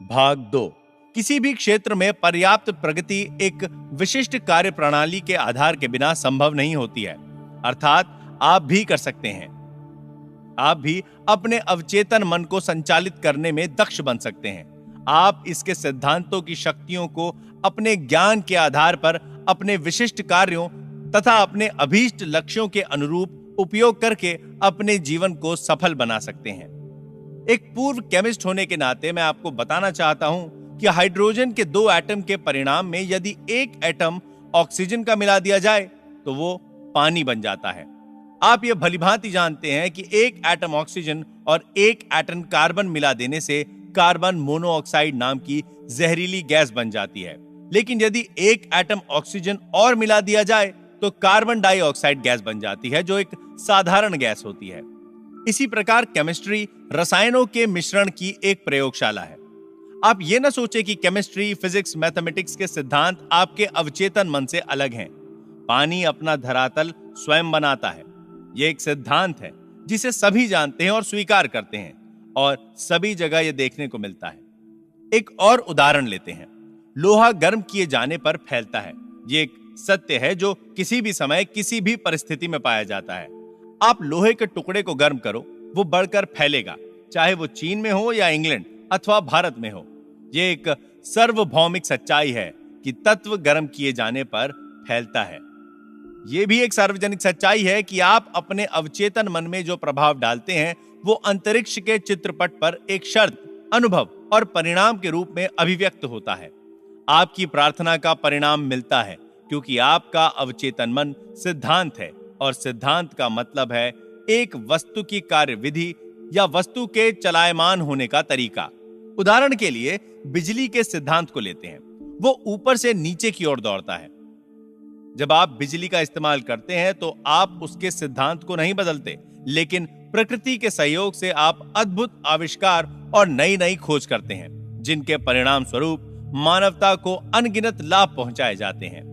भाग 2। किसी भी क्षेत्र में पर्याप्त प्रगति एक विशिष्ट कार्य प्रणाली के आधार के बिना संभव नहीं होती है। अर्थात आप भी कर सकते हैं। आप भी अपने अवचेतन मन को संचालित करने में दक्ष बन सकते हैं। आप इसके सिद्धांतों की शक्तियों को अपने ज्ञान के आधार पर अपने विशिष्ट कार्यों तथा अपने अभीष्ट लक्ष्यों के अनुरूप उपयोग करके अपने जीवन को सफल बना सकते हैं। एक पूर्व केमिस्ट होने के नाते मैं आपको बताना चाहता हूं कि हाइड्रोजन के 2 एटम के परिणाम में यदि एक एटम ऑक्सीजन का मिला दिया जाए तो वो पानी बन जाता है। आप ये भलीभांति जानते हैं कि एक एटम ऑक्सीजन और एक एटम कार्बन मिला देने से कार्बन मोनोऑक्साइड नाम की जहरीली गैस बन जाती है। लेकिन यदि एक एटम ऑक्सीजन और मिला दिया जाए तो कार्बन डाइऑक्साइड गैस बन जाती है, जो एक साधारण गैस होती है। इसी प्रकार केमिस्ट्री रसायनों के मिश्रण की एक प्रयोगशाला है। आप ये न सोचे कि केमिस्ट्री, फिजिक्स, मैथमेटिक्स के सिद्धांत आपके अवचेतन मन से अलग हैं। पानी अपना धरातल स्वयं बनाता है। यह एक सिद्धांत है जिसे सभी जानते हैं और स्वीकार करते हैं, और सभी जगह यह देखने को मिलता है। एक और उदाहरण लेते हैं। लोहा गर्म किए जाने पर फैलता है। यह एक सत्य है जो किसी भी समय किसी भी परिस्थिति में पाया जाता है। आप लोहे के टुकड़े को गर्म करो, वो बढ़कर फैलेगा, चाहे वो चीन में हो या इंग्लैंड अथवा भारत में हो। यह एक सार्वभौमिक सच्चाई है कि तत्व गर्म किए जाने पर फैलता है। यह भी एक सार्वजनिक सच्चाई है कि आप अपने अवचेतन मन में जो प्रभाव डालते हैं वो अंतरिक्ष के चित्रपट पर एक शर्त, अनुभव और परिणाम के रूप में अभिव्यक्त होता है। आपकी प्रार्थना का परिणाम मिलता है क्योंकि आपका अवचेतन मन सिद्धांत है, और सिद्धांत का मतलब है एक वस्तु की कार्यविधि या वस्तु के चलायमान होने का तरीका। उदाहरण के लिए बिजली के सिद्धांत को लेते हैं। वो ऊपर से नीचे की ओर दौड़ता है। जब आप बिजली का इस्तेमाल करते हैं तो आप उसके सिद्धांत को नहीं बदलते, लेकिन प्रकृति के सहयोग से आप अद्भुत आविष्कार और नई नई खोज करते हैं, जिनके परिणाम स्वरूप मानवता को अनगिनत लाभ पहुंचाए जाते हैं।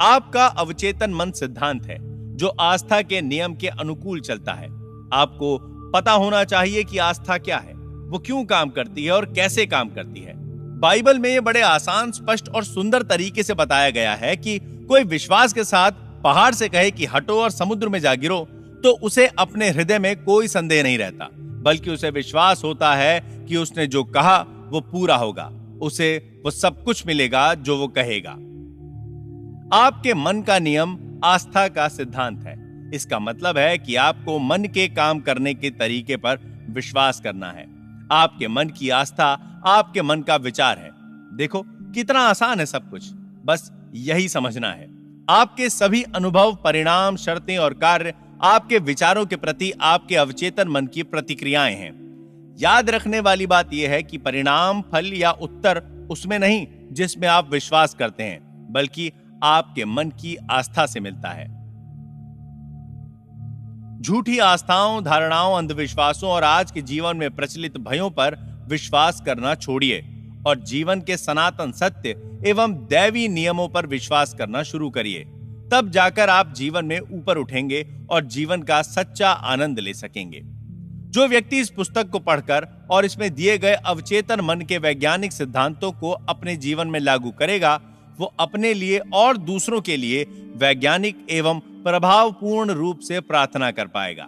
आपका अवचेतन मन सिद्धांत है जो आस्था के नियम के अनुकूल चलता है। आपको पता होना चाहिए कि आस्था क्या है, वो क्यों काम करती है और कैसे काम करती है। बाइबल में ये बड़े आसान, स्पष्ट और सुंदर तरीके से बताया गया है कि कोई विश्वास के साथ पहाड़ से कहे कि हटो और समुद्र में जा गिरो, तो उसे अपने हृदय में कोई संदेह नहीं रहता, बल्कि उसे विश्वास होता है कि उसने जो कहा वो पूरा होगा, उसे वो सब कुछ मिलेगा जो वो कहेगा। आपके मन का नियम आस्था का सिद्धांत है। इसका मतलब है कि आपको मन के काम करने के तरीके पर विश्वास करना है। आपके मन की आस्था आपके मन का विचार है। देखो कितना आसान है सब कुछ, बस यही समझना है। आपके सभी अनुभव, परिणाम, शर्तें और कार्य आपके विचारों के प्रति आपके अवचेतन मन की प्रतिक्रियाएं हैं। याद रखने वाली बात यह है कि परिणाम, फल या उत्तर उसमें नहीं जिसमें आप विश्वास करते हैं, बल्कि आपके मन की आस्था से मिलता है। झूठी आस्थाओं, धारणाओं, अंधविश्वासों और आज के जीवन में प्रचलित भयों पर विश्वास करना छोड़िए और जीवन के सनातन सत्य एवं दैवी नियमों पर विश्वास करना शुरू करिए। तब जाकर आप जीवन में ऊपर उठेंगे और जीवन का सच्चा आनंद ले सकेंगे। जो व्यक्ति इस पुस्तक को पढ़कर और इसमें दिए गए अवचेतन मन के वैज्ञानिक सिद्धांतों को अपने जीवन में लागू करेगा, वो अपने लिए और दूसरों के लिए वैज्ञानिक एवं प्रभावपूर्ण रूप से प्रार्थना कर पाएगा।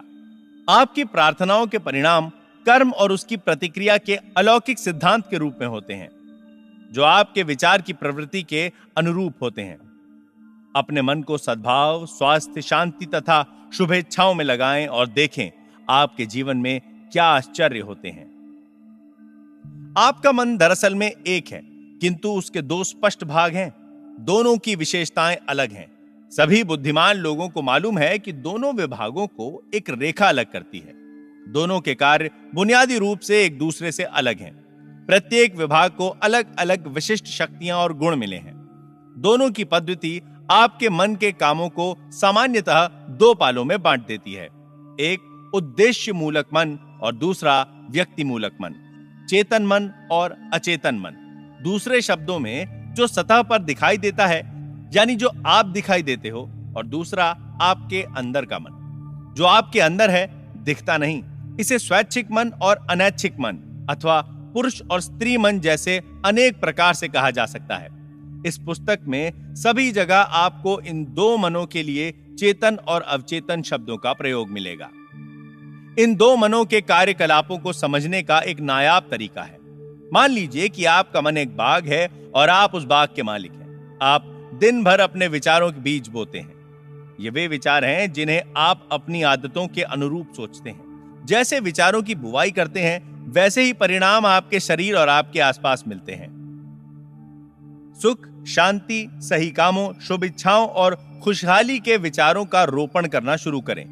आपकी प्रार्थनाओं के परिणाम कर्म और उसकी प्रतिक्रिया के अलौकिक सिद्धांत के रूप में होते हैं, जो आपके विचार की प्रवृत्ति के अनुरूप होते हैं। अपने मन को सद्भाव, स्वास्थ्य, शांति तथा शुभेच्छाओं में लगाएं और देखें आपके जीवन में क्या आश्चर्य होते हैं। आपका मन दरअसल में एक है, किंतु उसके 2 स्पष्ट भाग हैं। दोनों की विशेषताएं अलग हैं। सभी बुद्धिमान लोगों को मालूम है कि दोनों विभागों को एक रेखा अलग करती है। दोनों के कार्य बुनियादी रूप से एक दूसरे से अलग हैं। प्रत्येक विभाग को अलग अलग विशिष्ट शक्तियां और गुण मिले हैं। दोनों की पद्धति आपके मन के कामों को सामान्यतः 2 पालों में बांट देती है। एक उद्देश्य मूलक मन और दूसरा व्यक्ति मूलक मन, चेतन मन और अचेतन मन। दूसरे शब्दों में जो सतह पर दिखाई देता है, यानी जो आप दिखाई देते हो, और दूसरा आपके अंदर का मन जो आपके अंदर है, दिखता नहीं। इसे स्वैच्छिक मन और अनैच्छिक मन अथवा पुरुष और स्त्री मन जैसे अनेक प्रकार से कहा जा सकता है। इस पुस्तक में सभी जगह आपको इन दो मनों के लिए चेतन और अवचेतन शब्दों का प्रयोग मिलेगा। इन दो मनों के कार्यकलापों को समझने का एक नायाब तरीका है। मान लीजिए कि आपका मन एक बाग है और आप उस बाग के मालिक हैं। आप दिन भर अपने विचारों के बीज बोते हैं। ये वे विचार हैं जिन्हें आप अपनी आदतों के अनुरूप सोचते हैं। जैसे विचारों की बुवाई करते हैं, वैसे ही परिणाम आपके शरीर और आपके आसपास मिलते हैं। सुख, शांति, सही कामों, शुभ इच्छाओं और खुशहाली के विचारों का रोपण करना शुरू करें।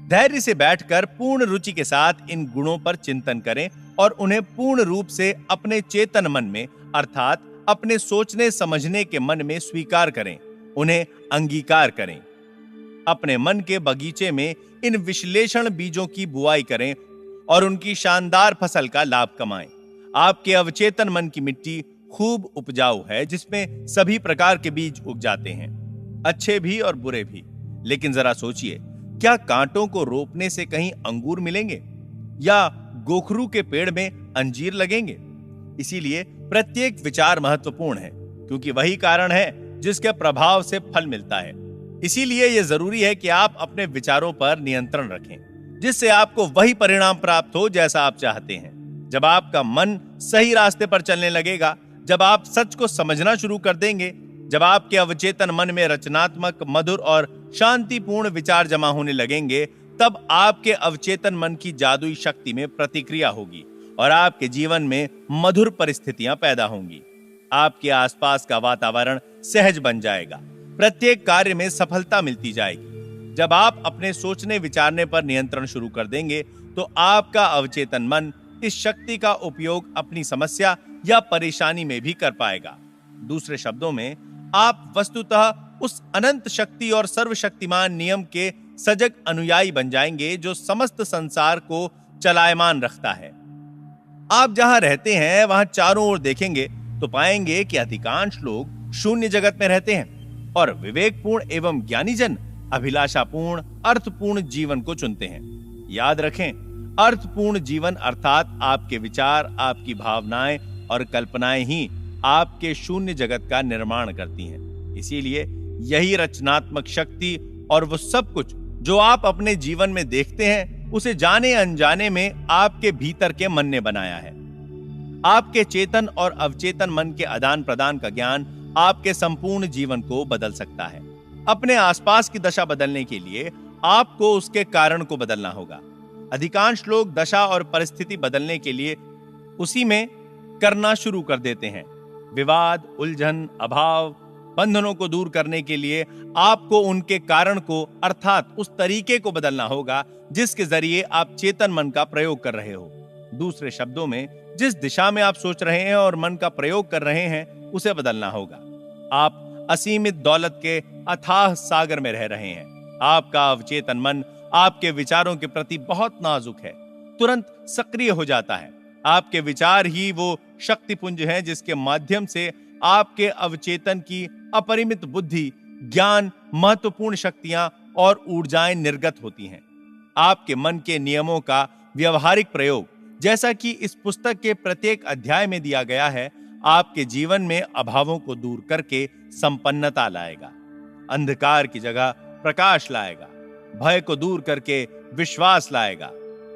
धैर्य से बैठकर पूर्ण रुचि के साथ इन गुणों पर चिंतन करें और उन्हें पूर्ण रूप से अपने चेतन मन में, अर्थात अपने सोचने समझने के मन में स्वीकार करें, उन्हें अंगीकार करें। अपने मन के बगीचे में इन विश्लेषण बीजों की बुआई करें और उनकी शानदार फसल का लाभ कमाएं। आपके अवचेतन मन की मिट्टी खूब उपजाऊ है, जिसमें सभी प्रकार के बीज उग जाते हैं, अच्छे भी और बुरे भी। लेकिन जरा सोचिए, क्या कांटों को रोपने से कहीं अंगूर मिलेंगे या गोखरू के पेड़ में अंजीर लगेंगे? इसीलिए प्रत्येक विचार महत्वपूर्ण है, क्योंकि वही कारण है जिसके प्रभाव से फल मिलता है। इसीलिए यह जरूरी है कि आप अपने विचारों पर नियंत्रण रखें, जिससे आपको वही परिणाम प्राप्त हो जैसा आप चाहते हैं। जब आपका मन सही रास्ते पर चलने लगेगा, जब आप सच को समझना शुरू कर देंगे, जब आपके अवचेतन मन में रचनात्मक, मधुर और शांतिपूर्ण विचार जमा होने लगेंगे, तब आपके अवचेतन मन की जादुई शक्ति में प्रतिक्रिया होगी और आपके जीवन में मधुर परिस्थितियां पैदा होंगी। आपके आसपास का वातावरण सहज बन जाएगा, प्रत्येक कार्य में सफलता मिलती जाएगी। जब आप अपने सोचने विचारने पर नियंत्रण शुरू कर देंगे, तो आपका अवचेतन मन इस शक्ति का उपयोग अपनी समस्या या परेशानी में भी कर पाएगा। दूसरे शब्दों में, आप वस्तुतः उस अनंत शक्ति और सर्वशक्तिमान नियम के सजग अनुयायी बन जाएंगे जो समस्त संसार को चलायमान रखता है। आप जहां रहते हैं वहां चारों ओर देखेंगे तो पाएंगे कि अधिकांश लोग शून्य जगत में रहते हैं और विवेकपूर्ण एवं ज्ञानी जन अभिलाषापूर्ण, अर्थपूर्ण जीवन को चुनते हैं। याद रखें, अर्थपूर्ण जीवन अर्थात आपके विचार, आपकी भावनाएं और कल्पनाएं ही आपके शून्य जगत का निर्माण करती हैं। इसीलिए यही रचनात्मक शक्ति और वो सब कुछ जो आप अपने जीवन में देखते हैं, उसे जाने अनजाने में आपके भीतर के मन ने बनाया है। आपके चेतन और अवचेतन मन के आदान प्रदान का ज्ञान आपके संपूर्ण जीवन को बदल सकता है। अपने आसपास की दशा बदलने के लिए आपको उसके कारण को बदलना होगा। अधिकांश लोग दशा और परिस्थिति बदलने के लिए उसी में करना शुरू कर देते हैं। विवाद, उलझन, अभाव, बंधनों को दूर करने के लिए आपको उनके कारण को, अर्थात उस तरीके को बदलना होगा जिसके जरिए आप चेतन मन का प्रयोग कर रहे हो। दूसरे शब्दों में, जिस दिशा में आप सोच रहे हैं और मन का प्रयोग कर रहे हैं, उसे बदलना होगा। आप असीमित दौलत के अथाह सागर में रह रहे हैं। आपका अवचेतन मन आपके विचारों के प्रति बहुत नाजुक है, तुरंत सक्रिय हो जाता है। आपके विचार ही वो शक्तिपुंज हैं जिसके माध्यम से आपके अवचेतन की अपरिमित बुद्धि, ज्ञान, महत्वपूर्ण शक्तियां और ऊर्जाएं निर्गत होती हैं। आपके मन के नियमों का व्यवहारिक प्रयोग, जैसा कि इस पुस्तक के प्रत्येक अध्याय में दिया गया है, आपके जीवन में अभावों को दूर करके संपन्नता लाएगा, अंधकार की जगह प्रकाश लाएगा, भय को दूर करके विश्वास लाएगा,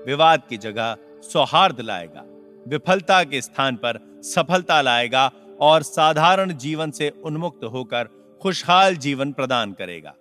विवाद की जगह सौहार्द लाएगा, विफलता के स्थान पर सफलता लाएगा और साधारण जीवन से उन्मुक्त होकर खुशहाल जीवन प्रदान करेगा।